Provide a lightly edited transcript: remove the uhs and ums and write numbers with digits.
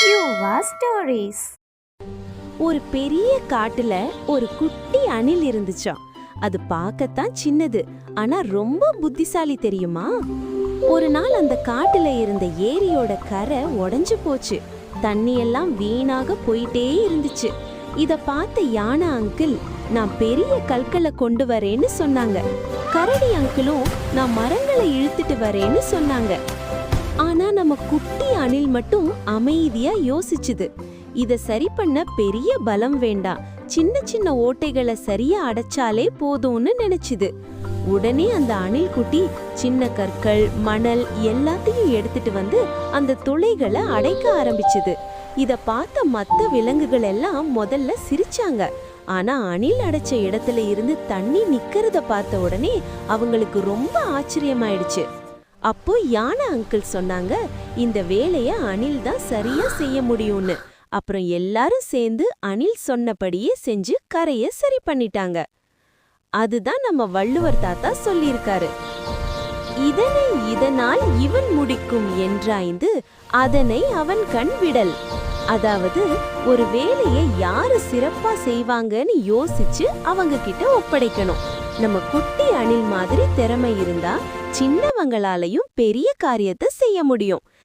யுவா stories. ஒரு பெரிய காட்டுல ஒரு குட்டி அணில் இருந்துச்சாம். அது பார்க்கத்தான் சின்னது, ஆனா ரொம்ப புத்திசாலி தெரியுமா? ஒரு நாள் அந்த காட்டுல இருந்த ஏரியோட கரை உடைஞ்சு போச்சு. தண்ணி எல்லாம் வீணாக போயிட்டே இருந்துச்சு. இத பார்த்த யானை அங்கிள், நான் பெரிய கற்களை கொண்டு வரேன்னு சொன்னாங்க. கரடி அங்கிளும், நான் மரங்களை இழுத்துட்டு வரேன்னு சொன்னாங்க. ஆனா நம்ம குட்டி அணில் மட்டும் அமைதியா யோசிச்சுது. இத சரி பண்ண பெரிய பலம் வேண்டாம், சின்ன சின்ன ஓட்டைகளை சரியா அடைச்சாலே போதும்னு நினைச்சுது. உடனே அந்த அணில் குட்டி சின்ன கற்கள், மணல் எல்லாத்தையும் எடுத்துட்டு வந்து அந்த துளைகளை அடைக்க ஆரம்பிச்சுது. இத பார்த்த மத்த விலங்குகள் எல்லாம் முதல்ல சிரிச்சாங்க. ஆனா அணில் அடைச்ச இடத்துல இருந்து தண்ணி நிக்கிறத பார்த்த உடனே அவங்களுக்கு ரொம்ப ஆச்சரியமாயிடுச்சு. அப்போ யானை அங்கிள் சொன்னாங்க, இந்த வேலைய அணில் தான் சரியா செய்ய முடியும்னு. அப்புறம் எல்லாரும் சேர்ந்து அணில் சொன்னபடியே செஞ்சு கரைய சரி பண்ணிட்டாங்க. அதுதான் நம்ம வள்ளுவர் தாத்தா சொல்லியிருக்காரு, இதனை இதனால் இவன் முடிக்கும் என்றாய்ந்து அதனை அவன் கண் விடல். அதாவது ஒரு வேலையை யாரு சிறப்பா செய்வாங்கன்னு யோசிச்சு அவங்க கிட்ட ஒப்படைக்கணும். நம்ம குட்டி அணில் மாதிரி திறமை இருந்தா சின்னவங்களாலையும் பெரிய காரியத்தை செய்ய முடியும்.